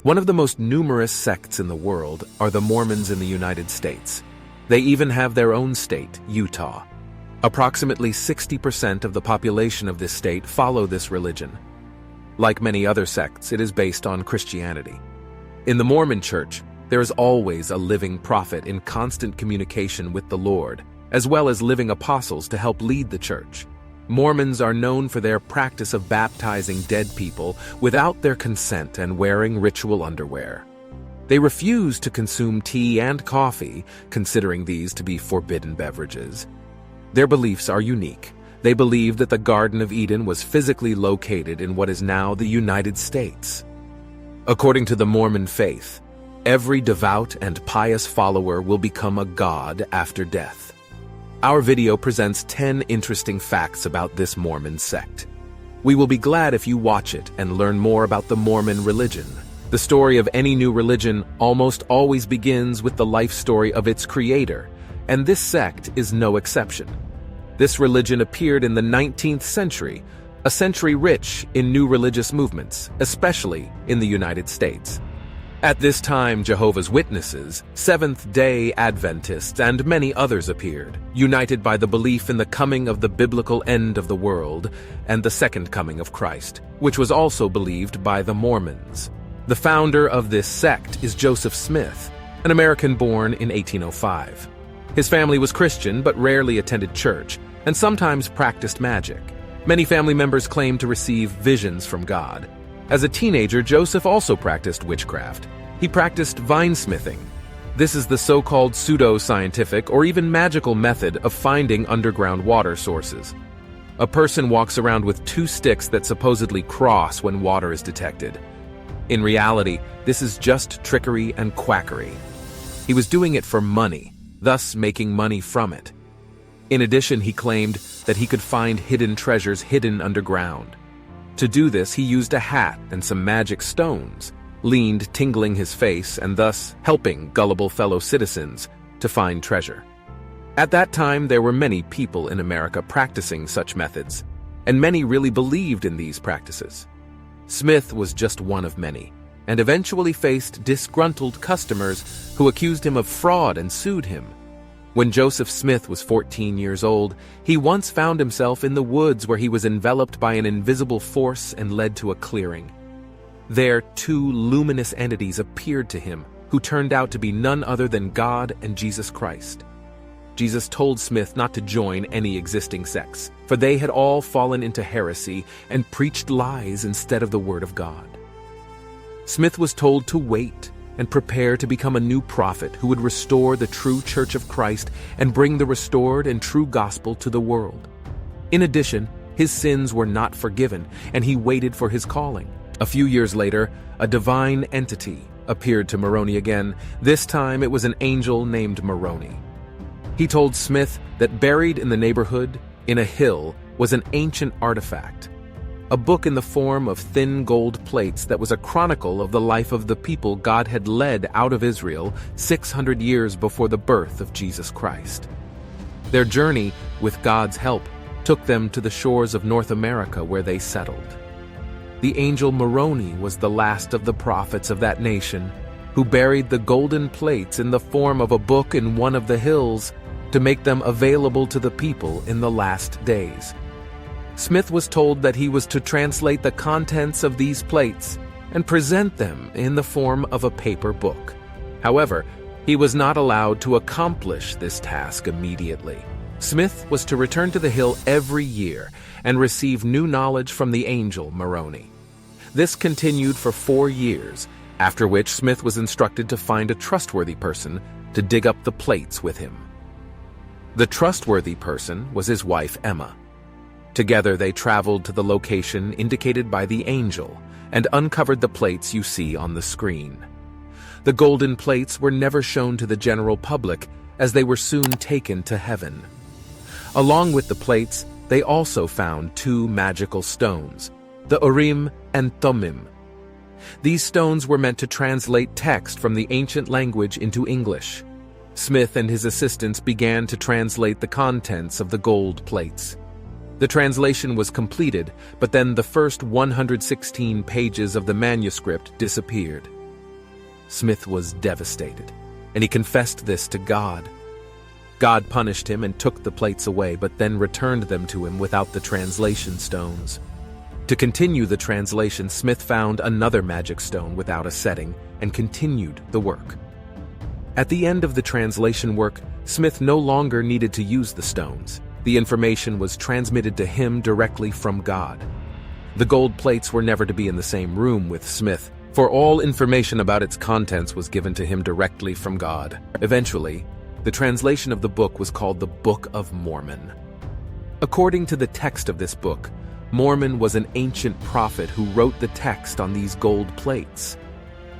One of the most numerous sects in the world are the Mormons in the United States. They even have their own state, Utah. Approximately 60% of the population of this state follow this religion. Like many other sects, it is based on Christianity. In the Mormon Church, there is always a living prophet in constant communication with the Lord, as well as living apostles to help lead the church. Mormons are known for their practice of baptizing dead people without their consent and wearing ritual underwear. They refuse to consume tea and coffee, considering these to be forbidden beverages. Their beliefs are unique. They believe that the Garden of Eden was physically located in what is now the United States. According to the Mormon faith, every devout and pious follower will become a god after death. Our video presents 10 interesting facts about this Mormon sect. We will be glad if you watch it and learn more about the Mormon religion. The story of any new religion almost always begins with the life story of its creator, and this sect is no exception. This religion appeared in the 19th century, a century rich in new religious movements, especially in the United States. At this time, Jehovah's Witnesses, Seventh-day Adventists, and many others appeared, united by the belief in the coming of the biblical end of the world and the second coming of Christ, which was also believed by the Mormons. The founder of this sect is Joseph Smith, an American born in 1805. His family was Christian but rarely attended church, and sometimes practiced magic. Many family members claimed to receive visions from God. As a teenager, Joseph also practiced witchcraft. He practiced vinesmithing. This is the so-called pseudo-scientific or even magical method of finding underground water sources. A person walks around with two sticks that supposedly cross when water is detected. In reality, this is just trickery and quackery. He was doing it for money, thus making money from it. In addition, he claimed that he could find hidden treasures hidden underground. To do this, he used a hat and some magic stones, leaned tingling his face and thus helping gullible fellow citizens to find treasure. At that time, there were many people in America practicing such methods, and many really believed in these practices. Smith was just one of many, and eventually faced disgruntled customers who accused him of fraud and sued him. When Joseph Smith was 14 years old, he once found himself in the woods where he was enveloped by an invisible force and led to a clearing. There, two luminous entities appeared to him, who turned out to be none other than God and Jesus Christ. Jesus told Smith not to join any existing sects, for they had all fallen into heresy and preached lies instead of the Word of God. Smith was told to wait and prepare to become a new prophet who would restore the true Church of Christ and bring the restored and true gospel to the world. In addition, his sins were not forgiven, and he waited for his calling. A few years later, a divine entity appeared to Moroni again. This time it was an angel named Moroni. He told Smith that buried in the neighborhood, in a hill, was an ancient artifact, a book in the form of thin gold plates that was a chronicle of the life of the people God had led out of Israel 600 years before the birth of Jesus Christ. Their journey, with God's help, took them to the shores of North America where they settled. The angel Moroni was the last of the prophets of that nation, who buried the golden plates in the form of a book in one of the hills to make them available to the people in the last days. Smith was told that he was to translate the contents of these plates and present them in the form of a paper book. However, he was not allowed to accomplish this task immediately. Smith was to return to the hill every year and receive new knowledge from the angel Moroni. This continued for 4 years, after which Smith was instructed to find a trustworthy person to dig up the plates with him. The trustworthy person was his wife Emma. Together they traveled to the location indicated by the angel and uncovered the plates you see on the screen. The golden plates were never shown to the general public, as they were soon taken to heaven. Along with the plates, they also found 2 magical stones, the Urim and Thummim. These stones were meant to translate text from the ancient language into English. Smith and his assistants began to translate the contents of the gold plates. The translation was completed, but then the first 116 pages of the manuscript disappeared. Smith was devastated, and he confessed this to God. God punished him and took the plates away, but then returned them to him without the translation stones. To continue the translation, Smith found another magic stone without a setting and continued the work. At the end of the translation work, Smith no longer needed to use the stones. The information was transmitted to him directly from God. The gold plates were never to be in the same room with Smith, for all information about its contents was given to him directly from God. Eventually, the translation of the book was called the Book of Mormon. According to the text of this book, Mormon was an ancient prophet who wrote the text on these gold plates.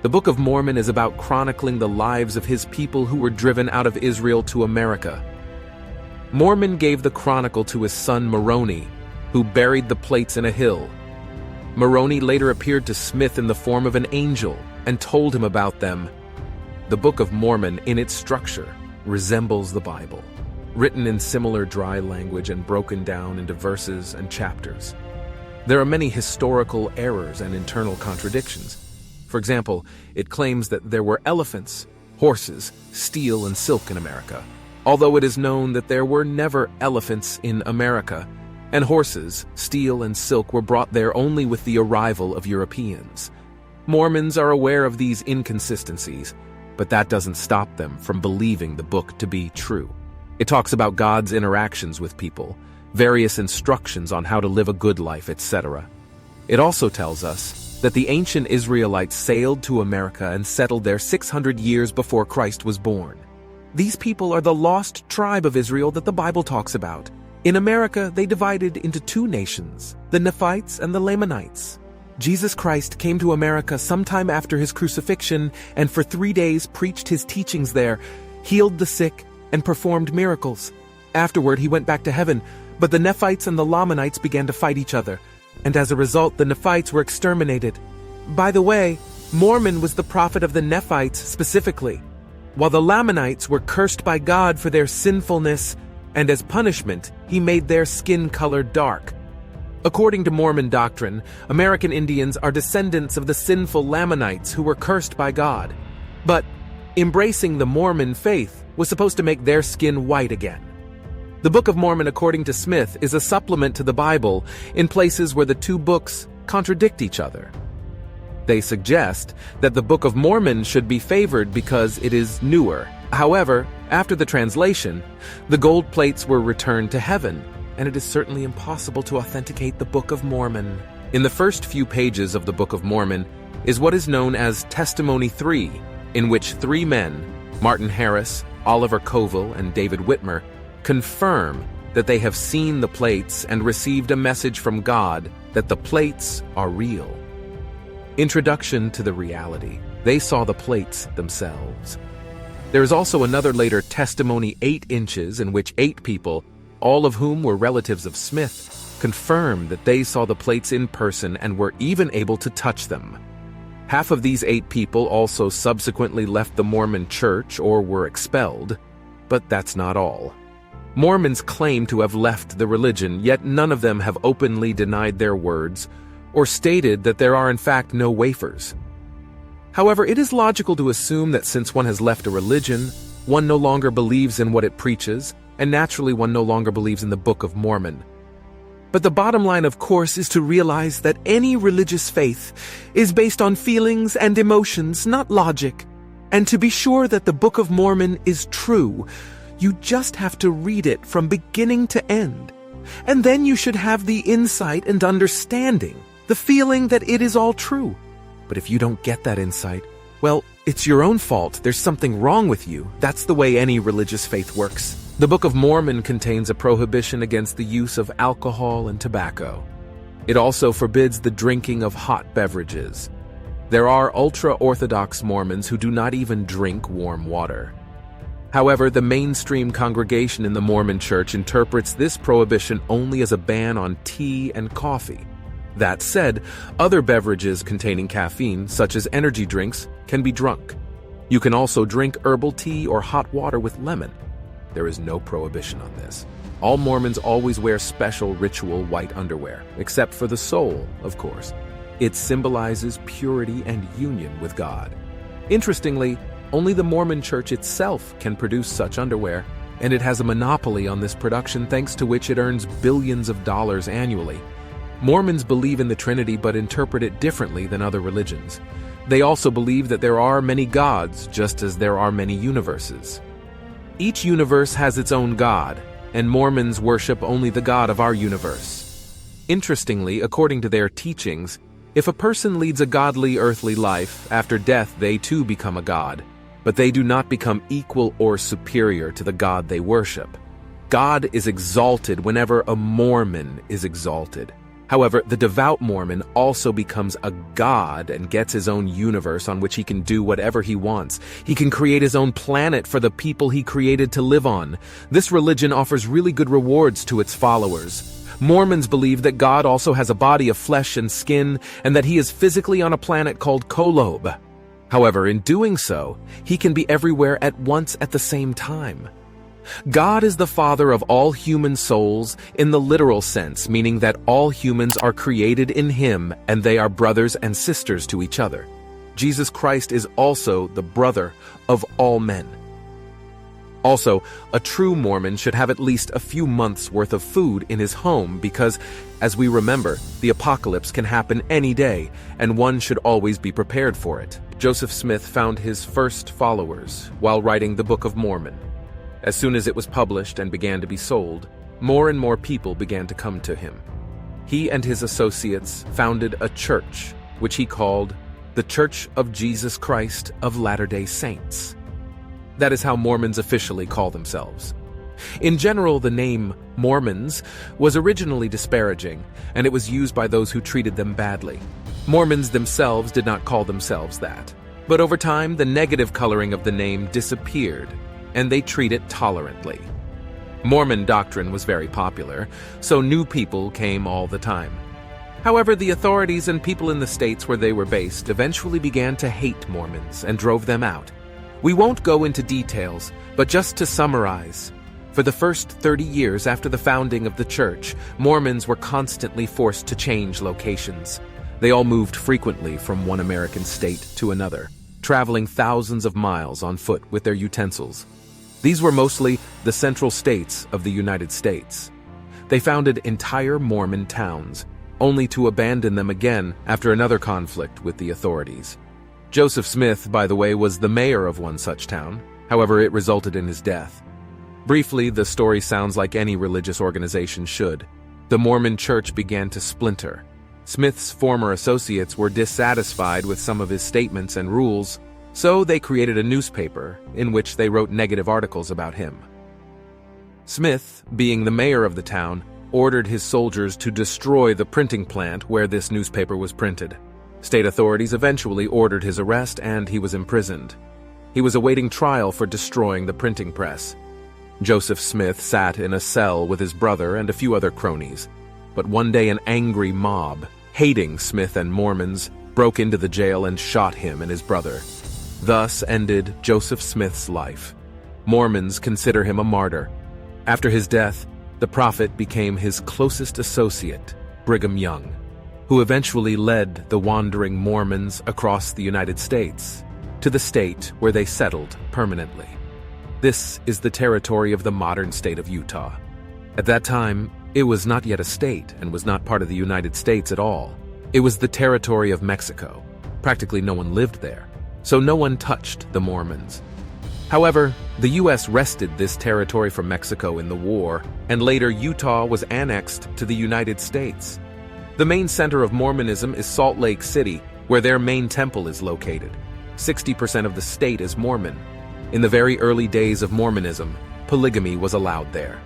The Book of Mormon is about chronicling the lives of his people who were driven out of Israel to America. Mormon gave the chronicle to his son Moroni, who buried the plates in a hill. Moroni later appeared to Smith in the form of an angel and told him about them. The Book of Mormon, in its structure, resembles the Bible, written in similar dry language and broken down into verses and chapters. There are many historical errors and internal contradictions. For example, it claims that there were elephants, horses, steel, and silk in America, although it is known that there were never elephants in America, and horses, steel, and silk were brought there only with the arrival of Europeans. Mormons are aware of these inconsistencies, but that doesn't stop them from believing the book to be true. It talks about God's interactions with people, various instructions on how to live a good life, etc. It also tells us that the ancient Israelites sailed to America and settled there 600 years before Christ was born. These people are the lost tribe of Israel that the Bible talks about. In America, they divided into two nations, the Nephites and the Lamanites. Jesus Christ came to America sometime after his crucifixion and for 3 days preached his teachings there, healed the sick, and performed miracles. Afterward, he went back to heaven, but the Nephites and the Lamanites began to fight each other, and as a result, the Nephites were exterminated. By the way, Mormon was the prophet of the Nephites specifically, while the Lamanites were cursed by God for their sinfulness, and as punishment, he made their skin color dark. According to Mormon doctrine, American Indians are descendants of the sinful Lamanites who were cursed by God. But embracing the Mormon faith was supposed to make their skin white again. The Book of Mormon, according to Smith, is a supplement to the Bible in places where the two books contradict each other. They suggest that the Book of Mormon should be favored because it is newer. However, after the translation, the gold plates were returned to heaven, and it is certainly impossible to authenticate the Book of Mormon. In the first few pages of the Book of Mormon is what is known as Testimony 3, in which 3 men, Martin Harris, Oliver Covell, and David Whitmer, confirm that they have seen the plates and received a message from God that the plates are real. Introduction to the reality. They saw the plates themselves. There is also another later Testimony 8 inches in which 8 people, all of whom were relatives of Smith, confirm that they saw the plates in person and were even able to touch them. Half of these 8 people also subsequently left the Mormon church or were expelled, but that's not all. Mormons claim to have left the religion, yet none of them have openly denied their words or stated that there are in fact no wafers. However, it is logical to assume that since one has left a religion, one no longer believes in what it preaches, and naturally one no longer believes in the Book of Mormon. But the bottom line, of course, is to realize that any religious faith is based on feelings and emotions, not logic. And to be sure that the Book of Mormon is true, you just have to read it from beginning to end. And then you should have the insight and understanding, the feeling that it is all true. But if you don't get that insight, well, it's your own fault. There's something wrong with you. That's the way any religious faith works. The Book of Mormon contains a prohibition against the use of alcohol and tobacco. It also forbids the drinking of hot beverages. There are ultra-Orthodox Mormons who do not even drink warm water. However, the mainstream congregation in the Mormon Church interprets this prohibition only as a ban on tea and coffee. That said, other beverages containing caffeine, such as energy drinks, can be drunk. You can also drink herbal tea or hot water with lemon. There is no prohibition on this. All Mormons always wear special ritual white underwear, except for the soul, of course. It symbolizes purity and union with God. Interestingly, only the Mormon Church itself can produce such underwear, and it has a monopoly on this production, thanks to which it earns billions of dollars annually. Mormons believe in the Trinity but interpret it differently than other religions. They also believe that there are many gods, just as there are many universes. Each universe has its own god, and Mormons worship only the God of our universe. Interestingly, according to their teachings, if a person leads a godly earthly life, after death they too become a god, but they do not become equal or superior to the God they worship. God is exalted whenever a Mormon is exalted. However, the devout Mormon also becomes a god and gets his own universe on which he can do whatever he wants. He can create his own planet for the people he created to live on. This religion offers really good rewards to its followers. Mormons believe that God also has a body of flesh and skin, and that he is physically on a planet called Kolob. However, in doing so, he can be everywhere at once at the same time. God is the Father of all human souls in the literal sense, meaning that all humans are created in him and they are brothers and sisters to each other. Jesus Christ is also the brother of all men. Also, a true Mormon should have at least a few months' worth of food in his home because, as we remember, the apocalypse can happen any day, and one should always be prepared for it. Joseph Smith found his first followers while writing the Book of Mormon. As soon as it was published and began to be sold, more and more people began to come to him. He and his associates founded a church, which he called the Church of Jesus Christ of Latter-day Saints. That is how Mormons officially call themselves. In general, the name Mormons was originally disparaging, and it was used by those who treated them badly. Mormons themselves did not call themselves that. But over time, the negative coloring of the name disappeared, and they treat it tolerantly. Mormon doctrine was very popular, so new people came all the time. However, the authorities and people in the states where they were based eventually began to hate Mormons and drove them out. We won't go into details, but just to summarize, for the first 30 years after the founding of the church, Mormons were constantly forced to change locations. They all moved frequently from one American state to another, traveling thousands of miles on foot with their utensils. These were mostly the central states of the United States. They founded entire Mormon towns, only to abandon them again after another conflict with the authorities. Joseph Smith, by the way, was the mayor of one such town. However, it resulted in his death. Briefly, the story sounds like any religious organization should. The Mormon Church began to splinter. Smith's former associates were dissatisfied with some of his statements and rules, so they created a newspaper in which they wrote negative articles about him. Smith, being the mayor of the town, ordered his soldiers to destroy the printing plant where this newspaper was printed. State authorities eventually ordered his arrest and he was imprisoned. He was awaiting trial for destroying the printing press. Joseph Smith sat in a cell with his brother and a few other cronies. But one day an angry mob, hating Smith and Mormons, broke into the jail and shot him and his brother. Thus ended Joseph Smith's life. Mormons consider him a martyr. After his death, the prophet became his closest associate, Brigham Young, who eventually led the wandering Mormons across the United States to the state where they settled permanently. This is the territory of the modern state of Utah. At that time, it was not yet a state and was not part of the United States at all. It was the territory of Mexico. Practically no one lived there, so no one touched the Mormons. However, the U.S. wrested this territory from Mexico in the war, and later Utah was annexed to the United States. The main center of Mormonism is Salt Lake City, where their main temple is located. 60% of the state is Mormon. In the very early days of Mormonism, polygamy was allowed there.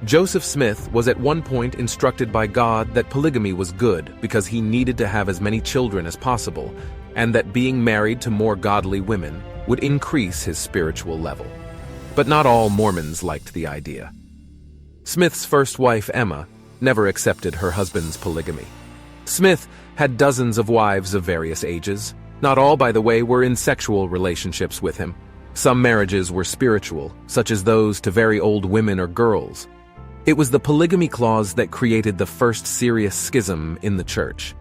Joseph Smith was at one point instructed by God that polygamy was good because he needed to have as many children as possible, and that being married to more godly women would increase his spiritual level. But not all Mormons liked the idea. Smith's first wife, Emma, never accepted her husband's polygamy. Smith had dozens of wives of various ages. Not all, by the way, were in sexual relationships with him. Some marriages were spiritual, such as those to very old women or girls. It was the polygamy clause that created the first serious schism in the church.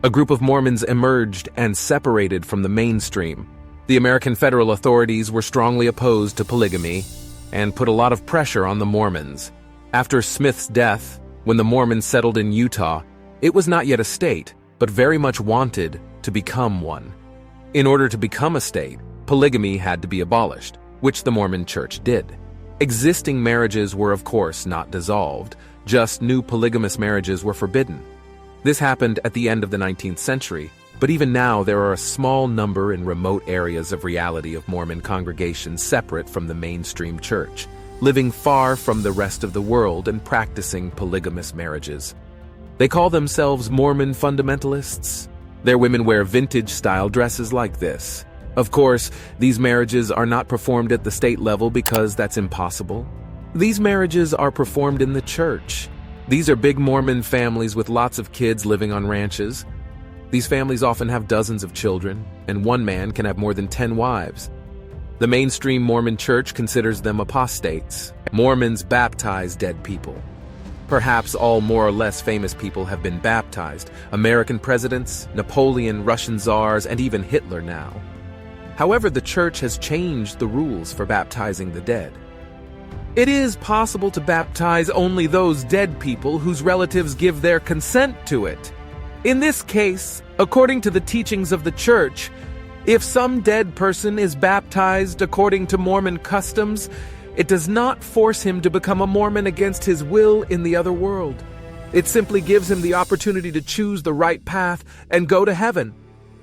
A group of Mormons emerged and separated from the mainstream. The American federal authorities were strongly opposed to polygamy and put a lot of pressure on the Mormons. After Smith's death, when the Mormons settled in Utah, it was not yet a state, but very much wanted to become one. In order to become a state, polygamy had to be abolished, which the Mormon Church did. Existing marriages were of course not dissolved, just new polygamous marriages were forbidden. This happened at the end of the 19th century, but even now there are a small number in remote areas of reality of Mormon congregations separate from the mainstream church, living far from the rest of the world and practicing polygamous marriages. They call themselves Mormon fundamentalists. Their women wear vintage-style dresses like this. Of course, these marriages are not performed at the state level because that's impossible. These marriages are performed in the church. These are big Mormon families with lots of kids living on ranches. These families often have dozens of children, and one man can have more than 10 wives. The mainstream Mormon church considers them apostates. Mormons baptize dead people. Perhaps all more or less famous people have been baptized: American presidents, Napoleon, Russian czars, and even Hitler now. However, the church has changed the rules for baptizing the dead. It is possible to baptize only those dead people whose relatives give their consent to it. In this case, according to the teachings of the church, if some dead person is baptized according to Mormon customs, it does not force him to become a Mormon against his will in the other world. It simply gives him the opportunity to choose the right path and go to heaven.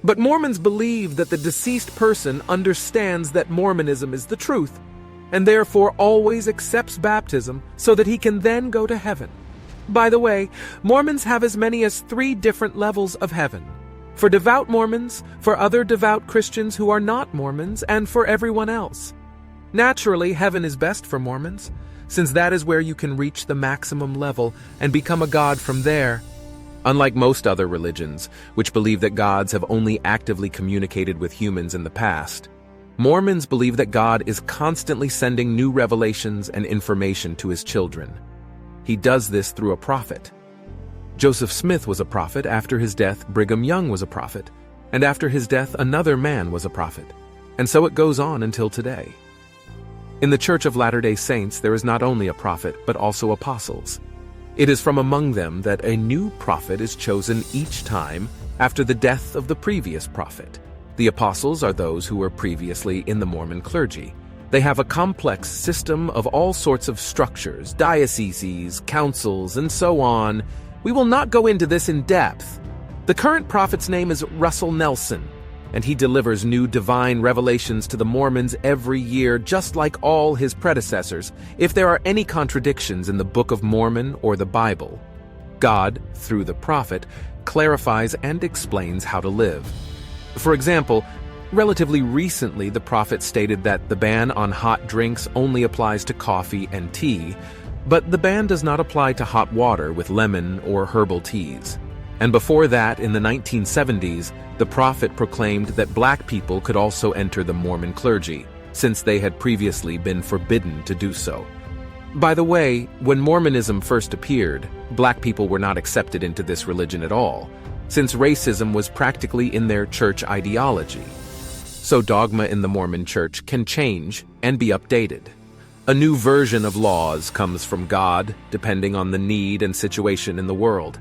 But Mormons believe that the deceased person understands that Mormonism is the truth, and therefore always accepts baptism so that he can then go to heaven. By the way, Mormons have as many as 3 different levels of heaven: for devout Mormons, for other devout Christians who are not Mormons, and for everyone else. Naturally, heaven is best for Mormons, since that is where you can reach the maximum level and become a god from there. Unlike most other religions, which believe that gods have only actively communicated with humans in the past, Mormons believe that God is constantly sending new revelations and information to his children. He does this through a prophet. Joseph Smith was a prophet. After his death, Brigham Young was a prophet. And after his death, another man was a prophet. And so it goes on until today. In the Church of Latter-day Saints, there is not only a prophet, but also apostles. It is from among them that a new prophet is chosen each time after the death of the previous prophet. The apostles are those who were previously in the Mormon clergy. They have a complex system of all sorts of structures, dioceses, councils, and so on. We will not go into this in depth. The current prophet's name is Russell Nelson, and he delivers new divine revelations to the Mormons every year, just like all his predecessors. If there are any contradictions in the Book of Mormon or the Bible, God, through the prophet, clarifies and explains how to live. For example, relatively recently, the prophet stated that the ban on hot drinks only applies to coffee and tea, but the ban does not apply to hot water with lemon or herbal teas. And before that, in the 1970s, the prophet proclaimed that black people could also enter the Mormon clergy, since they had previously been forbidden to do so. By the way, when Mormonism first appeared, black people were not accepted into this religion at all, since racism was practically in their church ideology. So dogma in the Mormon Church can change and be updated. A new version of laws comes from God, depending on the need and situation in the world.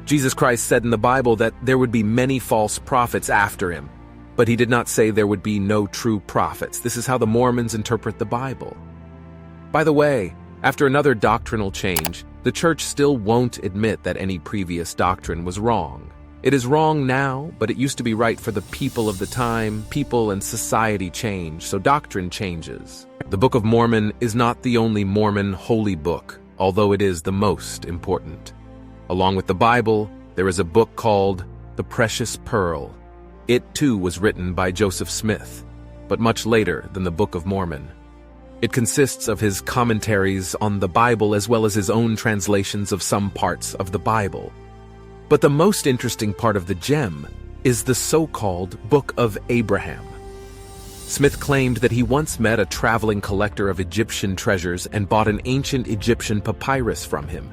Jesus Christ said in the Bible that there would be many false prophets after him, but he did not say there would be no true prophets. This is how the Mormons interpret the Bible. By the way, after another doctrinal change, the church still won't admit that any previous doctrine was wrong. It is wrong now, but it used to be right for the people of the time. People and society change, so doctrine changes. The Book of Mormon is not the only Mormon holy book, although it is the most important. Along with the Bible, there is a book called The Precious Pearl. It too was written by Joseph Smith, but much later than the Book of Mormon. It consists of his commentaries on the Bible as well as his own translations of some parts of the Bible. But the most interesting part of the gem is the so-called Book of Abraham. Smith claimed that he once met a traveling collector of Egyptian treasures and bought an ancient Egyptian papyrus from him.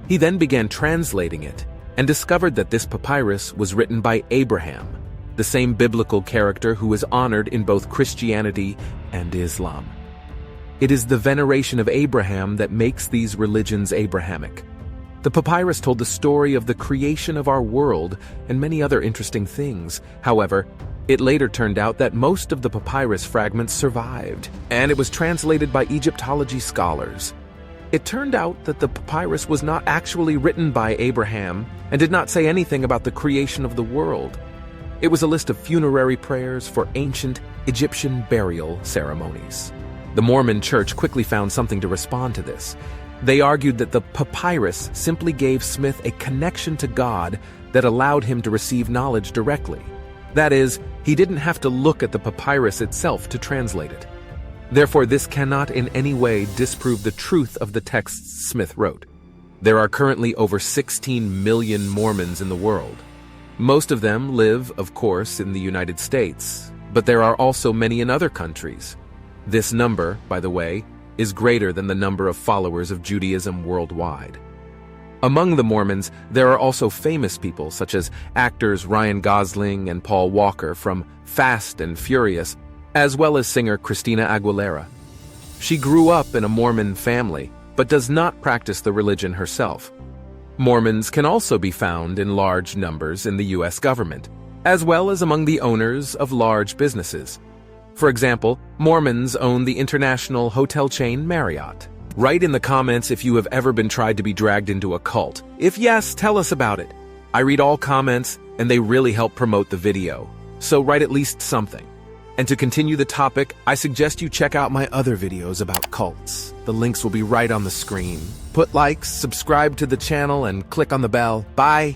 He then began translating it and discovered that this papyrus was written by Abraham, the same biblical character who is honored in both Christianity and Islam. It is the veneration of Abraham that makes these religions Abrahamic. The papyrus told the story of the creation of our world and many other interesting things. However, it later turned out that most of the papyrus fragments survived, and it was translated by Egyptology scholars. It turned out that the papyrus was not actually written by Abraham and did not say anything about the creation of the world. It was a list of funerary prayers for ancient Egyptian burial ceremonies. The Mormon Church quickly found something to respond to this. They argued that the papyrus simply gave Smith a connection to God that allowed him to receive knowledge directly. That is, he didn't have to look at the papyrus itself to translate it. Therefore, this cannot in any way disprove the truth of the texts Smith wrote. There are currently over 16 million Mormons in the world. Most of them live, of course, in the United States, but there are also many in other countries. This number, by the way, is greater than the number of followers of Judaism worldwide. Among the Mormons, there are also famous people such as actors Ryan Gosling and Paul Walker from Fast and Furious, as well as singer Christina Aguilera. She grew up in a Mormon family, but does not practice the religion herself. Mormons can also be found in large numbers in the U.S. government, as well as among the owners of large businesses. For example, Mormons own the international hotel chain Marriott. Write in the comments if you have ever been tried to be dragged into a cult. If yes, tell us about it. I read all comments, and they really help promote the video. So write at least something. And to continue the topic, I suggest you check out my other videos about cults. The links will be right on the screen. Put likes, subscribe to the channel, and click on the bell. Bye!